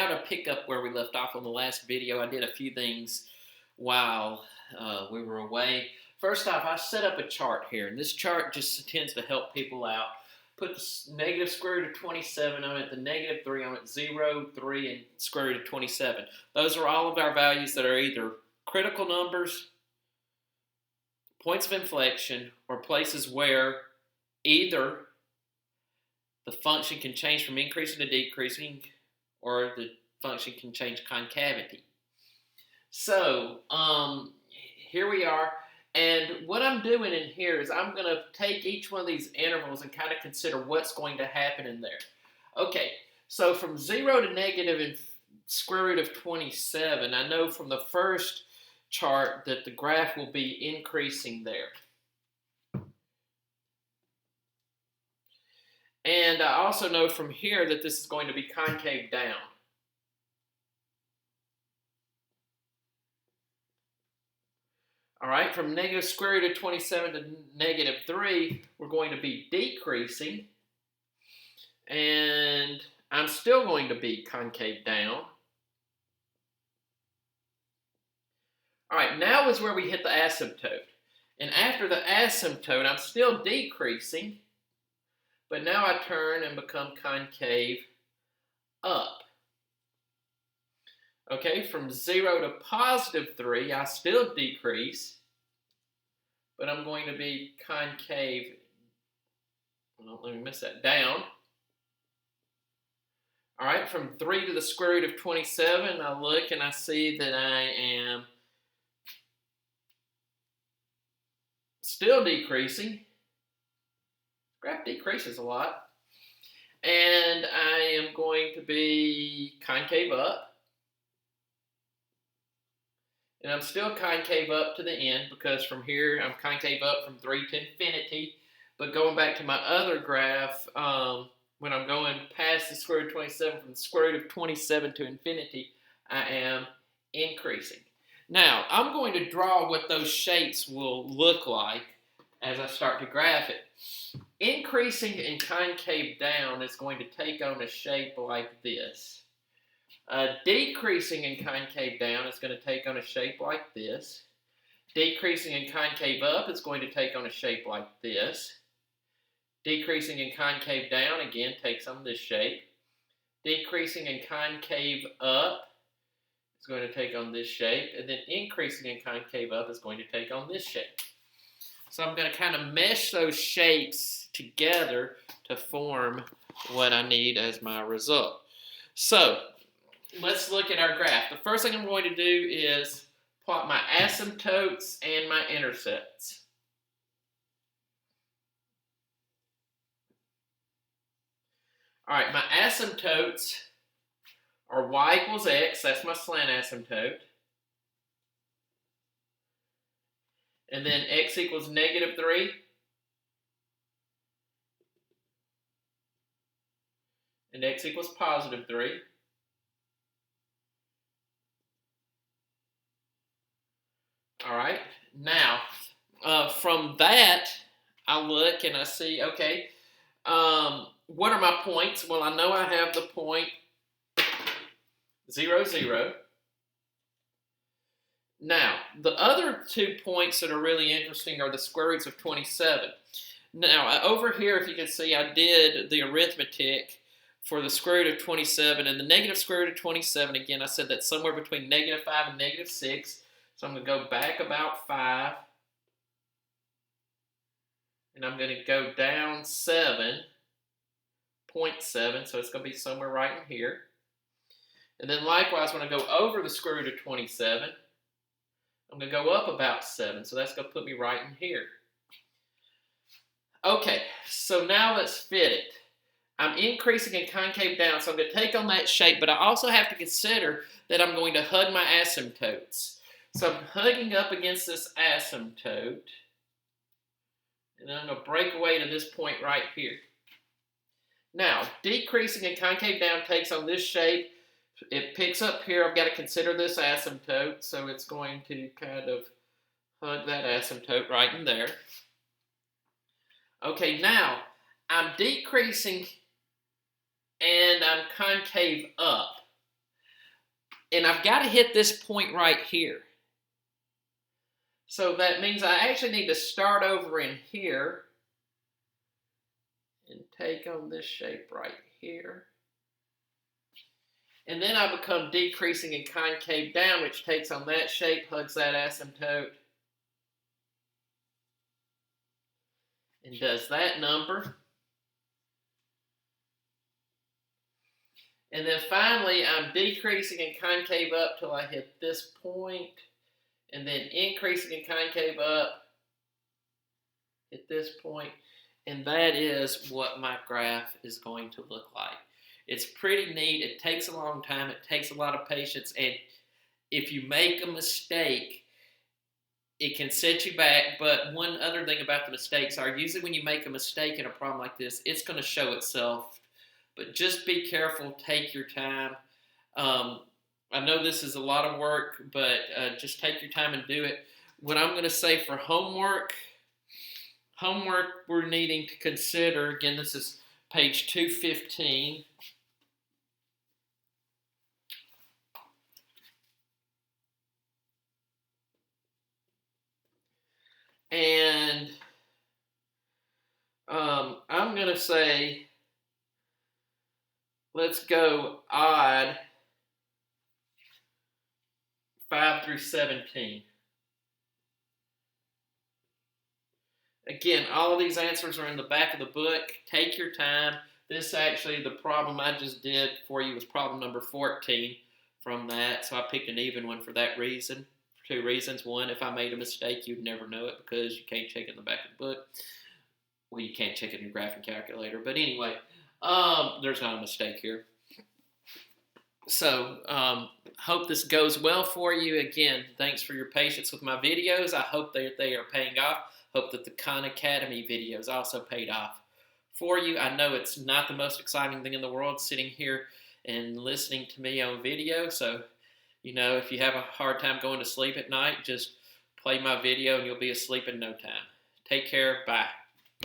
To pick up where we left off on the last video, I did a few things while we were away. First off, I set up a chart here, and this chart just tends to help people out. Put the negative square root of 27 on it, the negative 3 on it, 0, 3, and square root of 27. Those are all of our values that are either critical numbers, points of inflection, or places where either the function can change from increasing to decreasing, or the function can change concavity. So here we are, and what I'm doing in here is I'm going to take each one of these intervals and kind of consider what's going to happen in there. Okay, so from 0 to negative and square root of 27, I know from the first chart that the graph will be increasing there. And I also know from here that this is going to be concave down. All right, from negative square root of 27 to negative 3, we're going to be decreasing. And I'm still going to be concave down. All right, now is where we hit the asymptote. And after the asymptote, I'm still decreasing. But now I turn and become concave up. Okay, from 0 to positive 3, I still decrease, but I'm going to be concave, let me miss that, down. All right, from 3 to the square root of 27, I look and I see that I am still decreasing. Graph decreases a lot. And I am going to be concave up. And I'm still concave up to the end because from here I'm concave up from 3 to infinity. But going back to my other graph, when I'm going past the square root of 27, from the square root of 27 to infinity, I am increasing. Now, I'm going to draw what those shapes will look like as I start to graph it. Increasing and concave down is going to take on a shape like this. Decreasing and concave down is going to take on a shape like this. Decreasing and concave up is going to take on a shape like this. Decreasing and concave down again takes on this shape. Decreasing and concave up is going to take on this shape. And then increasing and concave up is going to take on this shape. So I'm going to kind of mesh those shapes together to form what I need as my result. So let's look at our graph. The first thing I'm going to do is plot my asymptotes and my intercepts. All right, my asymptotes are y equals x. That's my slant asymptote. And then x equals negative 3. And x equals positive 3. All right, now from that, I look and I see, okay, what are my points? Well, I know I have the point 0, 0. Now, the other 2 points that are really interesting are the square roots of 27. Now, over here, if you can see, I did the arithmetic for the square root of 27, and the negative square root of 27, again, I said that's somewhere between negative 5 and negative 6. So I'm going to go back about 5, and I'm going to go down 7, 0.7, so it's going to be somewhere right in here. And then likewise, when I go over the square root of 27, I'm going to go up about 7, so that's going to put me right in here. Okay, so now let's fit it. I'm increasing and concave down, so I'm going to take on that shape, but I also have to consider that I'm going to hug my asymptotes. So I'm hugging up against this asymptote, and I'm going to break away to this point right here. Now, decreasing and concave down takes on this shape. It picks up here. I've got to consider this asymptote, so it's going to kind of hug that asymptote right in there. Okay, now I'm decreasing and I'm concave up. And I've got to hit this point right here. So that means I actually need to start over in here and take on this shape right here. And then I become decreasing and concave down, which takes on that shape, hugs that asymptote, and does that number. And then finally, I'm decreasing and concave up till I hit this point, and then increasing and concave up at this point, and that is what my graph is going to look like. It's pretty neat. It takes a long time. It takes a lot of patience, and if you make a mistake, it can set you back. But one other thing about the mistakes are usually when you make a mistake in a problem like this, it's going to show itself. But just be careful. Take your time. I know this is a lot of work, but just take your time and do it. What I'm going to say for homework we're needing to consider, again, this is page 215. And I'm going to say, let's go odd 5 through 17. Again, all of these answers are in the back of the book. Take your time. This actually, the problem I just did for you was problem number 14 from that. So I picked an even one for that reason. For 2 reasons. One, if I made a mistake, you'd never know it because you can't check it in the back of the book. Well, you can't check it in your graphing calculator. But anyway, there's not a mistake here. So, hope this goes well for you. Again, thanks for your patience with my videos. I hope that they are paying off. Hope that the Khan Academy videos also paid off for you. I know it's not the most exciting thing in the world sitting here and listening to me on video. So, if you have a hard time going to sleep at night, just play my video and you'll be asleep in no time. Take care. Bye.